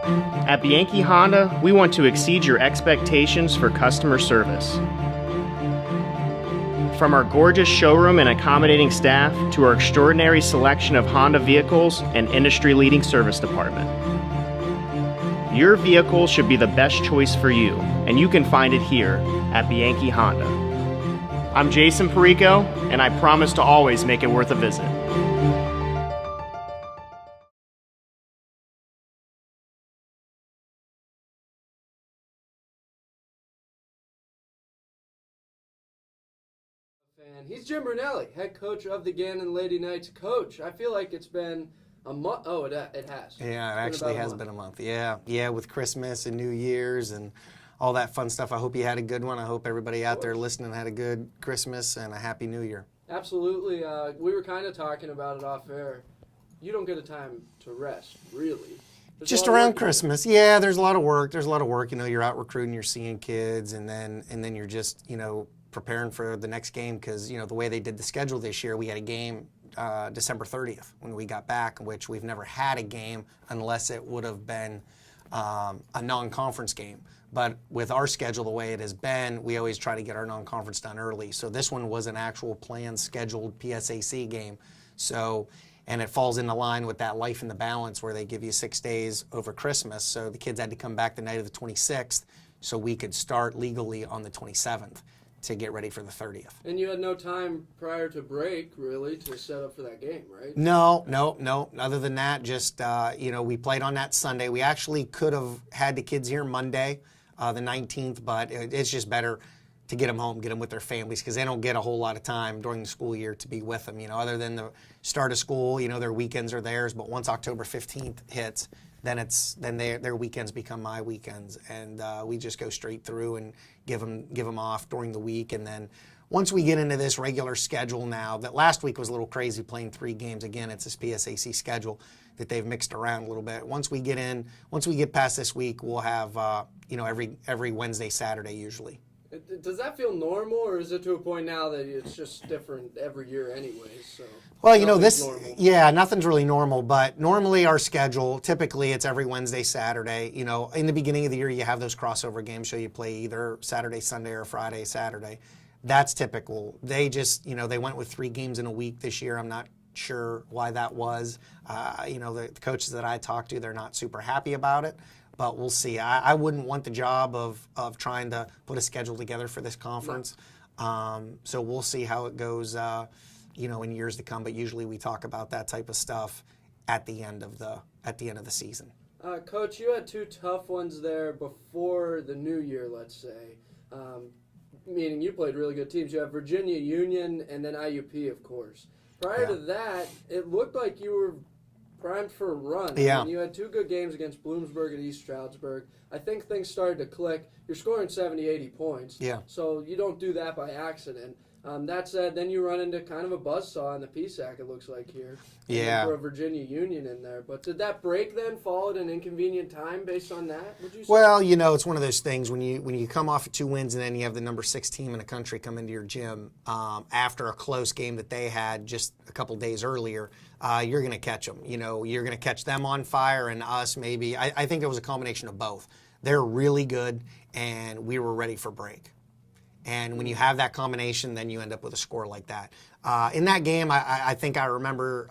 At Bianchi Honda, we want to exceed your expectations for customer service. From our gorgeous showroom and accommodating staff to our extraordinary selection of Honda vehicles and industry-leading service department. Your vehicle should be the best choice for you, and you can find it here at Bianchi Honda. I'm Jason Perico, and I promise to always make it worth a visit. And he's Jim Brunelli, head coach of the Gannon Lady Knights. Coach, I feel like it's been a month. Oh, it has. Yeah, it actually has been a month. Yeah, with Christmas and New Year's and all that fun stuff. I hope you had a good one. I hope everybody out there listening had a good Christmas and a Happy New Year. Absolutely. We were kind of talking about it off air. You don't get a time to rest, really. Just around Christmas. Yeah, there's a lot of work. You know, you're out recruiting, you're seeing kids, and then you're just, you know, preparing for the next game because, you know, the way they did the schedule this year, we had a game December 30th when we got back, which we've never had a game unless it would have been a non-conference game. But with our schedule the way it has been, we always try to get our non-conference done early. So this one was an actual planned, scheduled PSAC game. So, and it falls into line with that Life in the Balance where they give you 6 days over Christmas. So the kids had to come back the night of the 26th so we could start legally on the 27th. To get ready for the 30th. And you had no time prior to break, really, to set up for that game, right? No. Other than that, just, you know, we played on that Sunday. We actually could have had the kids here Monday, the 19th, but it's just better to get them home, get them with their families, because they don't get a whole lot of time during the school year to be with them, you know, other than the start of school, you know, their weekends are theirs, but once October 15th hits, then their weekends become my weekends, and we just go straight through and give them off during the week. And then once we get into this regular schedule now, that last week was a little crazy playing 3 games. Again, it's this PSAC schedule that they've mixed around a little bit. Once we get past this week, we'll have you know, every Wednesday, Saturday usually. Does that feel normal, or is it to a point now that it's just different every year anyways? So well, you know, nothing's really normal, but normally our schedule, typically it's every Wednesday, Saturday. You know, in the beginning of the year, you have those crossover games, so you play either Saturday, Sunday, or Friday, Saturday. That's typical. They just, you know, they went with 3 games in a week this year. I'm not sure why that was. You know, the coaches that I talked to, they're not super happy about it. But we'll see. I wouldn't want the job of trying to put a schedule together for this conference. No. So we'll see how it goes, you know, in years to come. But usually we talk about that type of stuff at the end of the season. Coach, you had 2 tough ones there before the new year, let's say. Meaning you played really good teams. You have Virginia Union and then IUP, of course. Prior to that, it looked like you were primed for a run. Yeah. I mean, you had 2 good games against Bloomsburg and East Stroudsburg. I think things started to click. You're scoring 70, 80 points. Yeah. So you don't do that by accident. That said, then you run into kind of a buzzsaw in the PSAC, it looks like here. Yeah. For a Virginia Union in there. But did that break then fall at an inconvenient time based on that, would you say? Well, you know, it's one of those things when you come off of 2 wins and then you have the number 6 team in the country come into your gym after a close game that they had just a couple days earlier, you're going to catch them. You know, you're going to catch them on fire and us maybe. I think it was a combination of both. They're really good, and we were ready for break. And when you have that combination, then you end up with a score like that. In that game, I think I remember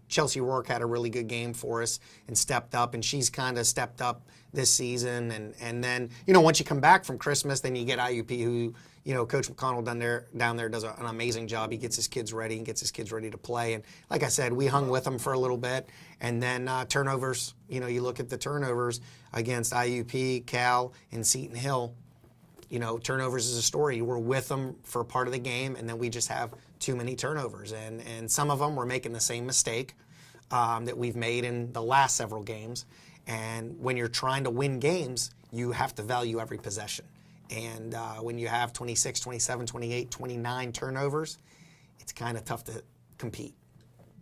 Chelsea Rourke had a really good game for us and stepped up, and she's kind of stepped up this season. And then, you know, once you come back from Christmas, then you get IUP, who, you know, Coach McConnell down there does an amazing job. He gets his kids ready and gets his kids ready to play. And like I said, we hung with them for a little bit. And then turnovers, you know, you look at the turnovers against IUP, Cal, and Seton Hill. You know, turnovers is a story. We're with them for part of the game, and then we just have too many turnovers. And some of them we're making the same mistake that we've made in the last several games. And when you're trying to win games, you have to value every possession. And when you have 26, 27, 28, 29 turnovers, it's kind of tough to compete.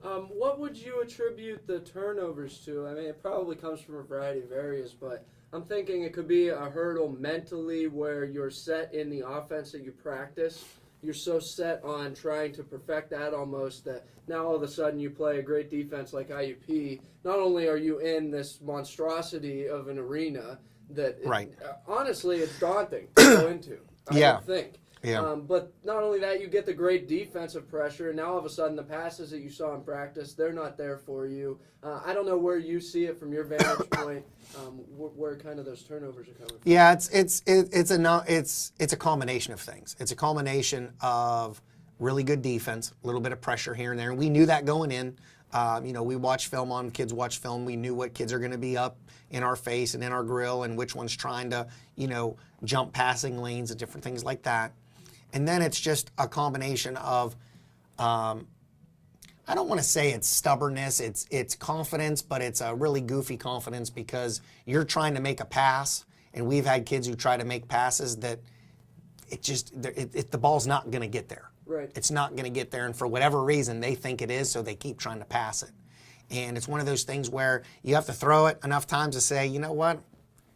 What would you attribute the turnovers to? I mean, it probably comes from a variety of areas, but I'm thinking it could be a hurdle mentally where you're set in the offense that you practice. you're so set on trying to perfect that almost that now all of a sudden you play a great defense like IUP. Not only are you in this monstrosity of an arena that, Right. Honestly, it's daunting to go into, I would think. Yeah. But not only that, you get the great defensive pressure, and now all of a sudden the passes that you saw in practice, they're not there for you. I don't know where you see it from your vantage point, where kind of those turnovers are coming from. Yeah, it's a combination of things. It's a combination of really good defense, a little bit of pressure here and there, and we knew that going in. We watch film on kids watch film. We knew what kids are going to be up in our face and in our grill, and which one's trying to jump passing lanes and different things like that. And then it's just a combination of, I don't want to say it's stubbornness, it's confidence, but it's a really goofy confidence because you're trying to make a pass, and we've had kids who try to make passes that the ball's not going to get there. Right. It's not going to get there, and for whatever reason, they think it is, so they keep trying to pass it. And it's one of those things where you have to throw it enough times to say, you know what,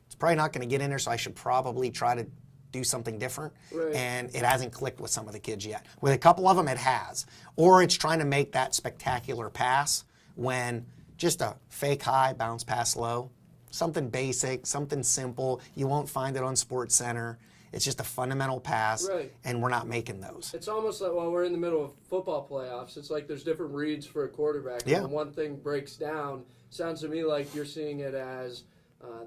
it's probably not going to get in there, so I should probably try to do something different. Right. And it hasn't clicked with some of the kids yet. With a couple of them, it has. Or it's trying to make that spectacular pass when just a fake high, bounce pass low, something basic, something simple. You won't find it on Sports Center. It's just a fundamental pass, Right. and we're not making those. It's almost like, we're in the middle of football playoffs. It's like there's different reads for a quarterback. Yeah. And when one thing breaks down, sounds to me like you're seeing it as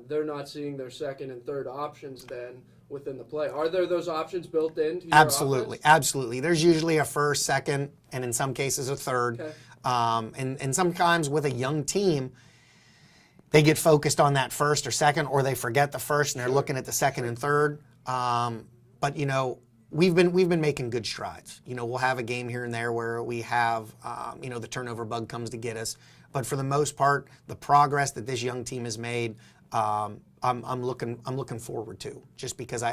they're not seeing their second and third options then within the play. Are there those options built into your Absolutely, offense? absolutely. There's usually a first, second, and in some cases a third. Okay. And sometimes with a young team, they get focused on that first or second, or they forget the first and they're looking at the second and third. But we've been making good strides. We'll have a game here and there where we have the turnover bug comes to get us. But for the most part, the progress that this young team has made, I'm looking forward to, just because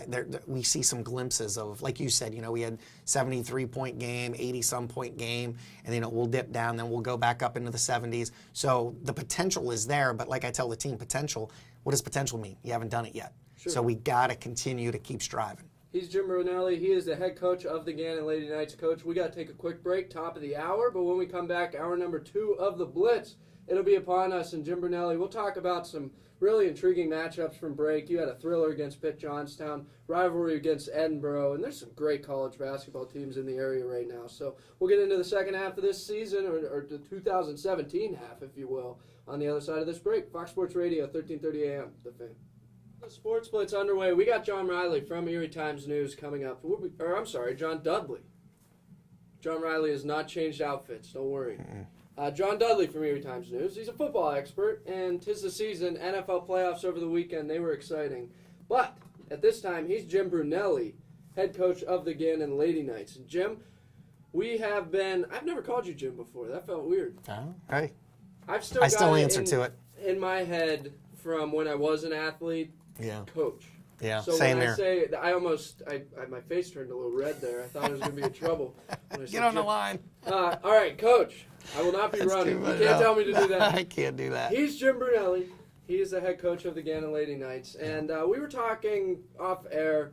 we see some glimpses of, like you said, we had 73-point game, 80-some point game, and then we'll dip down, then we'll go back up into the 70s. So the potential is there, but like I tell the team, what does potential mean? You haven't done it yet. Sure. So we got to continue to keep striving. He's Jim Brunelli. He is the head coach of the Gannon Lady Knights. Coach, we got to take a quick break, top of the hour, but when we come back, hour number 2 of the Blitz, it'll be upon us. And Jim Brunelli, we'll talk about some really intriguing matchups from break. You had a thriller against Pitt Johnstown, rivalry against Edinboro, and there's some great college basketball teams in the area right now. So we'll get into the second half of this season, or the 2017 half, if you will, on the other side of this break. Fox Sports Radio, 1330 AM, The Fan. The Sports Blitz underway. We got John Riley from Erie Times News coming up. John Dudley. John Riley has not changed outfits, don't worry. John Dudley from Erie Times News. He's a football expert, and 'tis the season. NFL playoffs over the weekend. They were exciting. But at this time, he's Jim Brunelli, head coach of the Gannon Lady Knights. And Jim, I've never called you Jim before. That felt weird. Oh, hey. I still answer to it. In my head from when I was an athlete, Yeah. coach. Yeah, So same when there. I say, my face turned a little red there. I thought I was going to be in trouble. When I said Get on the Jim. line. All right, Coach. I will not be running. You can't tell me to do that. I can't do that. He's Jim Brunelli. He is the head coach of the Gannon Lady Knights. And we were talking off air.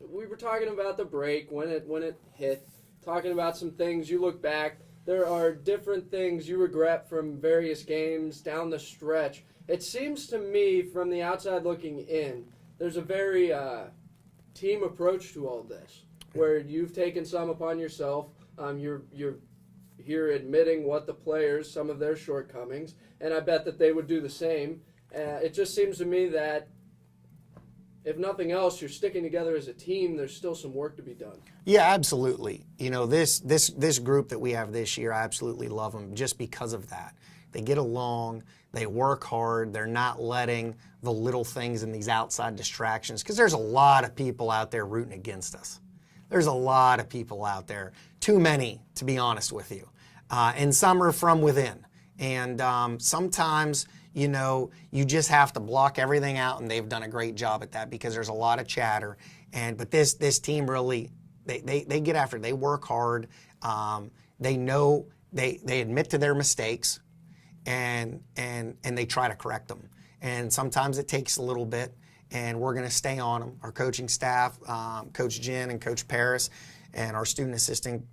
We were talking about the break, when it hit, talking about some things. You look back. There are different things you regret from various games down the stretch. It seems to me, from the outside looking in, there's a very team approach to all this, where you've taken some upon yourself. You're here admitting some of their shortcomings, and I bet that they would do the same. It just seems to me that, if nothing else, you're sticking together as a team. There's still some work to be done. Yeah, absolutely. This group that we have this year, I absolutely love them just because of that. They get along, they work hard, they're not letting the little things and these outside distractions, because there's a lot of people out there rooting against us. There's a lot of people out there, too many, to be honest with you. And some are from within. And sometimes, you just have to block everything out, and they've done a great job at that, because there's a lot of chatter. But this team really, they get after it. They work hard. They know, they admit to their mistakes, and they try to correct them. And sometimes it takes a little bit, and we're going to stay on them. Our coaching staff, Coach Jen and Coach Paris, and our student assistant,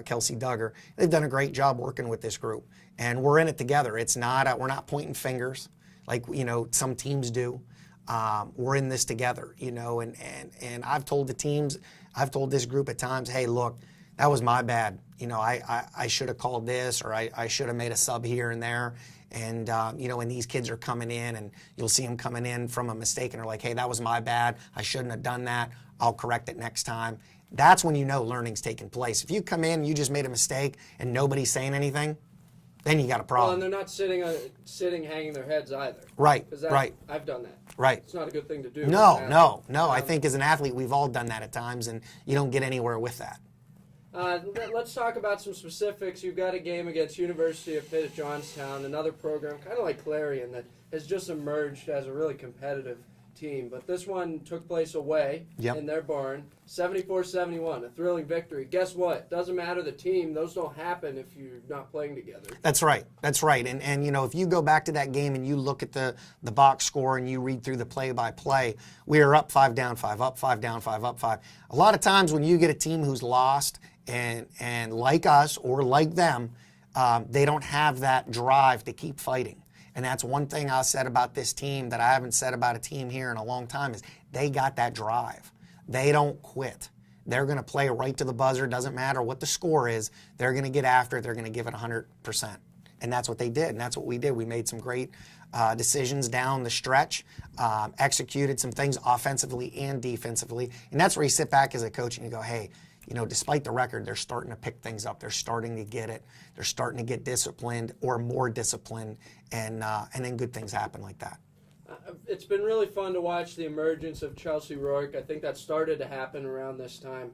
Kelsey Duggar. They've done a great job working with this group. And we're in it together. It's not, we're not pointing fingers like, some teams do. We're in this together, and I've told the teams, I've told this group at times, hey, look, that was my bad. I should have called this, or I should have made a sub here and there. And, when these kids are coming in, and you'll see them coming in from a mistake, and they're like, hey, that was my bad. I shouldn't have done that. I'll correct it next time. That's when learning's taking place. If you come in, you just made a mistake, and nobody's saying anything, then you got a problem. Well, and they're not sitting hanging their heads either. Right, right. I've done that. Right. It's not a good thing to do. No. I think as an athlete, we've all done that at times, and you don't get anywhere with that. Let's talk about some specifics. You've got a game against University of Pitt at Johnstown, another program kind of like Clarion that has just emerged as a really competitive team. But this one took place away in their barn, 74-71, a thrilling victory. Guess what? Doesn't matter the team. Those don't happen if you're not playing together. That's right. And if you go back to that game and you look at the box score and you read through the play-by-play, we are up 5, down 5, up 5, down 5, up 5. A lot of times when you get a team who's lost and like us or like them, they don't have that drive to keep fighting. And that's one thing I said about this team that I haven't said about a team here in a long time is they got that drive. They don't quit. They're going to play right to the buzzer. Doesn't matter what the score is. They're going to get after it. They're going to give it 100%. And that's what they did. And that's what we did. We made some great decisions down the stretch, executed some things offensively and defensively. And that's where you sit back as a coach and you go, hey, despite the record, they're starting to pick things up. They're starting to get it. They're starting to get disciplined or more disciplined, and then good things happen like that. It's been really fun to watch the emergence of Chelsea Rourke. I think that started to happen around this time,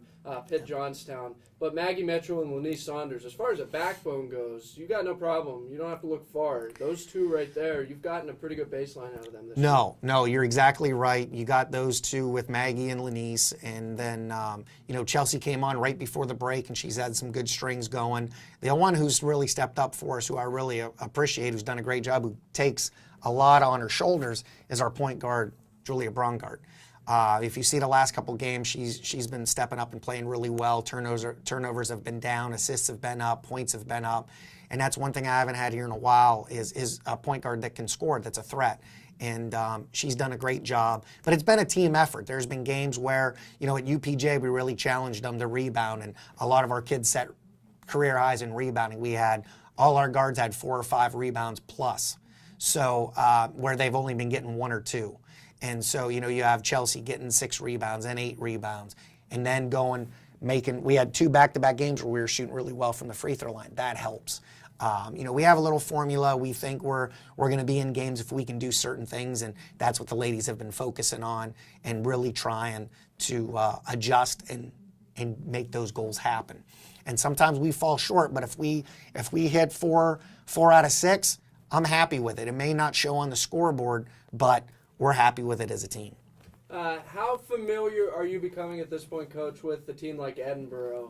Pitt Johnstown. But Maggie Mitchell and Lanice Saunders, as far as a backbone goes, you got no problem. You don't have to look far. Those two right there, you've gotten a pretty good baseline out of them this year. No, you're exactly right. You got those two with Maggie and Lanice, and then Chelsea came on right before the break, and she's had some good strings going. The one who's really stepped up for us, who I really appreciate, who's done a great job, who takes a lot on her shoulders, is our point guard, Julia Brungart. If you see the last couple games, she's been stepping up and playing really well. Turnovers have been down, assists have been up, points have been up, and that's one thing I haven't had here in a while is a point guard that can score, that's a threat. And she's done a great job. But it's been a team effort. There's been games where, at UPJ, we really challenged them to rebound, and a lot of our kids set career highs in rebounding. All our guards had 4 or 5 rebounds plus. So where they've only been getting 1 or 2. And so, you have Chelsea getting 6 rebounds and 8 rebounds. And then we had 2 back-to-back games where we were shooting really well from the free throw line. That helps. We have a little formula. We think we're going to be in games if we can do certain things. And that's what the ladies have been focusing on and really trying to adjust and make those goals happen. And sometimes we fall short, but if we hit 4 out of 6, I'm happy with it. It may not show on the scoreboard, but we're happy with it as a team. How familiar are you becoming at this point, Coach, with a team like Edinboro?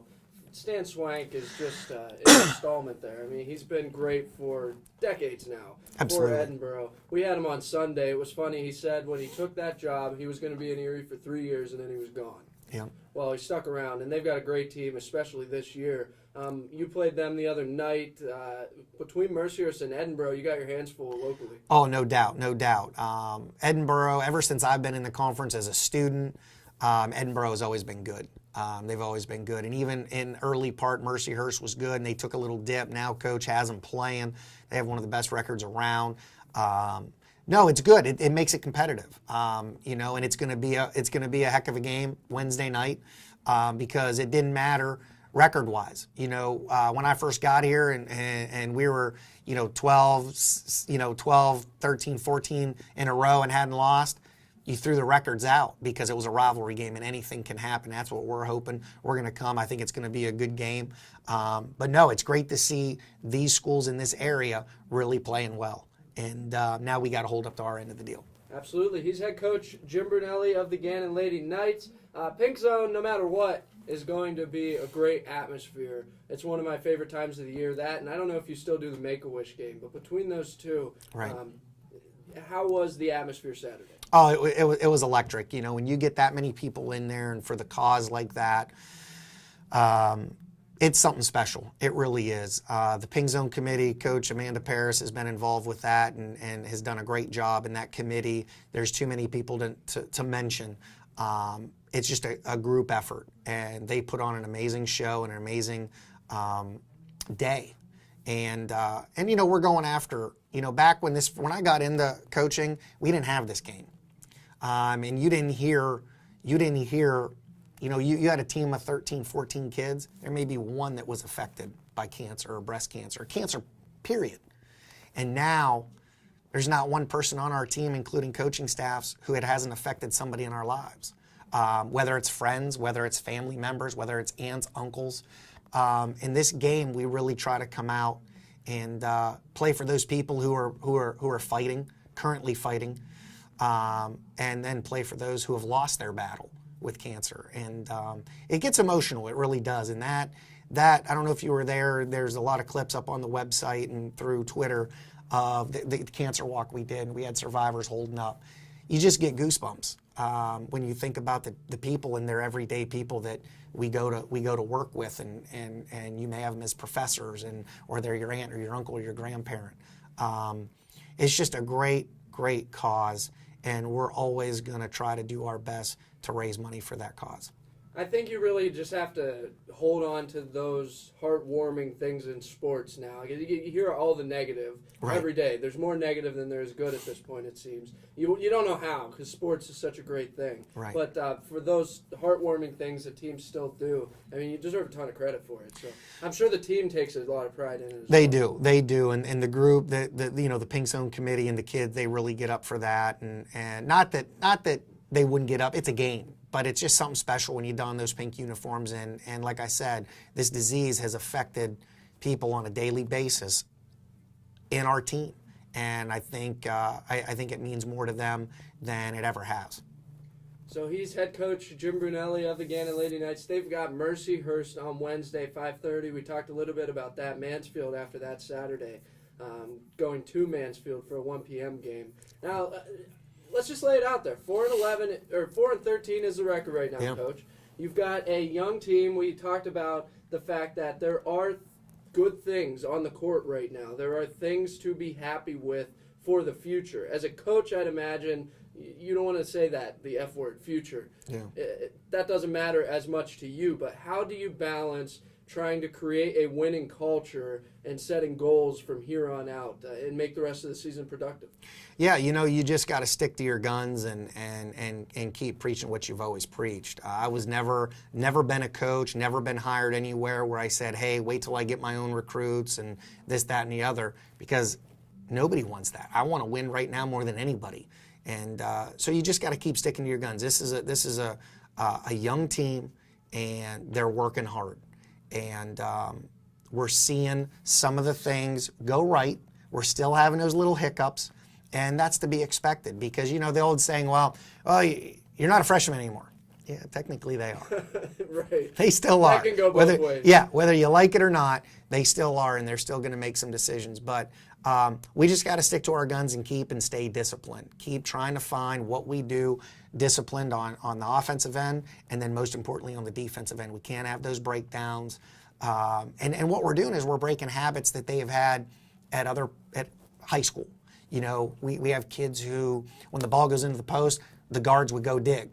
Stan Swank is just an installment there. I mean, he's been great for decades now. Absolutely. For Edinboro. We had him on Sunday. It was funny. He said when he took that job, he was going to be in Erie for 3 years, and then he was gone. Yeah. Well, he stuck around, and they've got a great team, especially this year. You played them the other night. Between Mercyhurst and Edinboro, you got your hands full locally. Oh, no doubt. Edinboro, ever since I've been in the conference as a student, Edinboro has always been good. They've always been good. And even in early part, Mercyhurst was good, and they took a little dip. Now Coach has them playing. They have one of the best records around. No, it's good. It makes it competitive, and it's going to be a heck of a game Wednesday night because it didn't matter record-wise. When I first got here and we were 12, 13, 14 in a row and hadn't lost, you threw the records out because it was a rivalry game and anything can happen. That's what we're hoping. We're going to come. I think it's going to be a good game. But no, it's great to see these schools in this area really playing well. And now we got to hold up to our end of the deal. Absolutely. He's head coach Jim Brunelli of the Gannon Lady Knights. Pink Zone, no matter what, is going to be a great atmosphere. It's one of my favorite times of the year. That, and I don't know if you still do the Make-A-Wish game, but between those two, right. How was the atmosphere Saturday? Oh, it was electric. When you get that many people in there and for the cause like that, it's something special. It really is. The Ping Zone Committee, Coach Amanda Paris has been involved with that and has done a great job in that committee. There's too many people to mention. It's just a group effort, and they put on an amazing show and an amazing day. And we're going after, back when I got into coaching, we didn't have this game. And you didn't hear, you had a team of 13, 14 kids. There may be one that was affected by cancer or breast cancer, or cancer, period. And now there's not one person on our team, including coaching staffs, who it hasn't affected somebody in our lives. Whether it's friends, whether it's family members, whether it's aunts, uncles. In this game, we really try to come out and play for those people who are fighting, currently fighting, and then play for those who have lost their battle with cancer. And it gets emotional, it really does. And that I don't know if you were there, there's a lot of clips up on the website and through Twitter of the cancer walk we did, and we had survivors holding up. You just get goosebumps when you think about the people and their everyday people that we go to work with, and you may have them as professors, or they're your aunt or your uncle or your grandparent. It's just a great cause, and we're always going to try to do our best to raise money for that cause. I think you really just have to hold on to those heartwarming things in sports now. You hear all the negative every day. There's more negative than there is good at this point, it seems. You don't know how, because sports is such a great thing. Right. But for those heartwarming things that teams still do, I mean, you deserve a ton of credit for it. So I'm sure the team takes a lot of pride in it. They do, and the group, the Ping Zone Committee and the kids, they really get up for that, and not that they wouldn't get up. It's a game. But it's just something special when you don those pink uniforms. And like I said, this disease has affected people on a daily basis in our team. And I think it means more to them than it ever has. So he's head coach Jim Brunelli of the Gannon Lady Knights. They've got Mercyhurst on Wednesday, 5:30. We talked a little bit about that. Mansfield after that Saturday, going to Mansfield for a 1 p.m. game. Now, let's just lay it out there. 4-11 or 4-13 is the record right now, Coach. You've got a young team. We talked about the fact that there are good things on the court right now. There are things to be happy with for the future. As a coach, I'd imagine you don't want to say that, the F word, future. Yeah. That doesn't matter as much to you, but how do you balance trying to create a winning culture and setting goals from here on out and make the rest of the season productive? Yeah, you just got to stick to your guns and keep preaching what you've always preached. I was never been a coach, never been hired anywhere where I said, hey, wait till I get my own recruits and this, that, and the other, because nobody wants that. I want to win right now more than anybody. And so you just got to keep sticking to your guns. This is a young team, and they're working hard. And we're seeing some of the things go right. We're still having those little hiccups, and that's to be expected because, the old saying, well, you're not a freshman anymore. Yeah, technically they are. Right. They still are. That can go both ways. Yeah, whether you like it or not, they still are, and they're still going to make some decisions. But we just got to stick to our guns and stay disciplined. Keep trying to find what we do disciplined on the offensive end, and then most importantly on the defensive end. We can't have those breakdowns. And what we're doing is we're breaking habits that they have had at high school. We have kids who, when the ball goes into the post, the guards would go dig.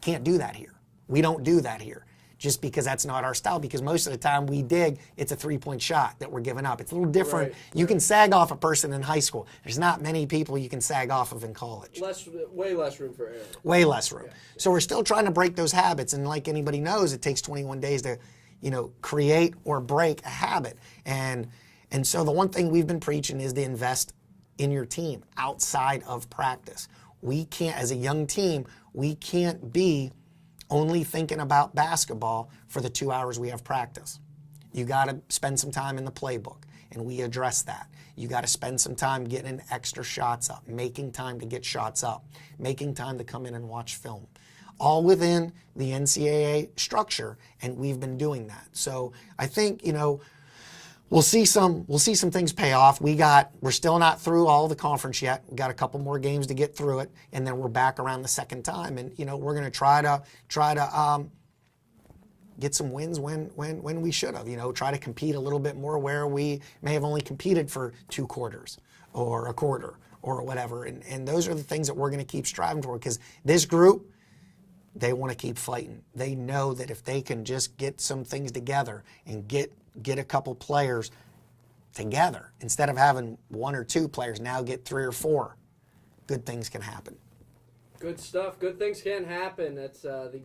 Can't do that here. We don't do that here. Just because that's not our style, because most of the time we dig, it's a three-point shot that we're giving up. It's a little different. Right. You can sag off a person in high school. There's not many people you can sag off of in college. Way less room for error. Way less room. Yeah. So we're still trying to break those habits, and like anybody knows, it takes 21 days to, create or break a habit. And so the one thing we've been preaching is to invest in your team outside of practice. We can't, as a young team, we can't be only thinking about basketball for the 2 hours we have practice. You got to spend some time in the playbook, and we address that. You got to spend some time getting extra shots up, making time to get shots up, making time to come in and watch film. All within the NCAA structure, and we've been doing that. So I think, we'll see some things pay off. We're still not through all the conference yet. We got a couple more games to get through it, and then we're back around the second time. And we're going to try to get some wins when we should have. Try to compete a little bit more where we may have only competed for 2 quarters or a quarter or whatever. And those are the things that we're going to keep striving toward, because this group, they want to keep fighting. They know that if they can just get some things together and get a couple players together, instead of having 1 or 2 players, now get 3 or 4, good things can happen. Good stuff. Good things can happen. That's the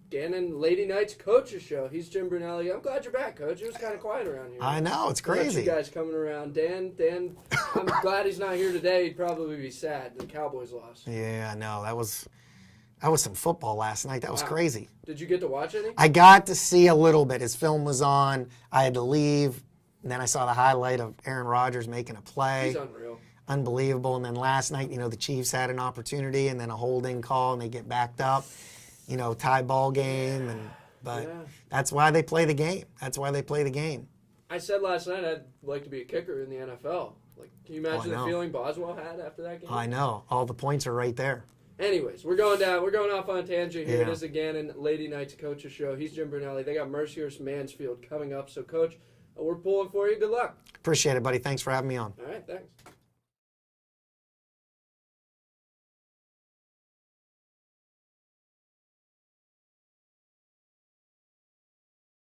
Gannon Lady Knights Coaches Show. He's Jim Brunelli. I'm glad you're back, Coach. It was kind of quiet around here. I know, it's Got crazy. you guys coming around. Dan, I'm glad he's not here today. He'd probably be sad. The Cowboys lost. Yeah, I know. That was some football last night. That was crazy. Did you get to watch any? I got to see a little bit. His film was on. I had to leave. And then I saw the highlight of Aaron Rodgers making a play. He's unreal. Unbelievable. And then last night, the Chiefs had an opportunity and then a holding call and they get backed up. Tie ball game. But that's why they play the game. That's why they play the game. I said last night I'd like to be a kicker in the NFL. Can you imagine the feeling Boswell had after that game? I know. All the points are right there. Anyways, we're going off on a tangent here. Yeah. It is the Gannon Lady Knights Coaches Show. He's Jim Brunelli. They got Mercyhurst Mansfield coming up. So, Coach, we're pulling for you. Good luck. Appreciate it, buddy. Thanks for having me on. All right, thanks.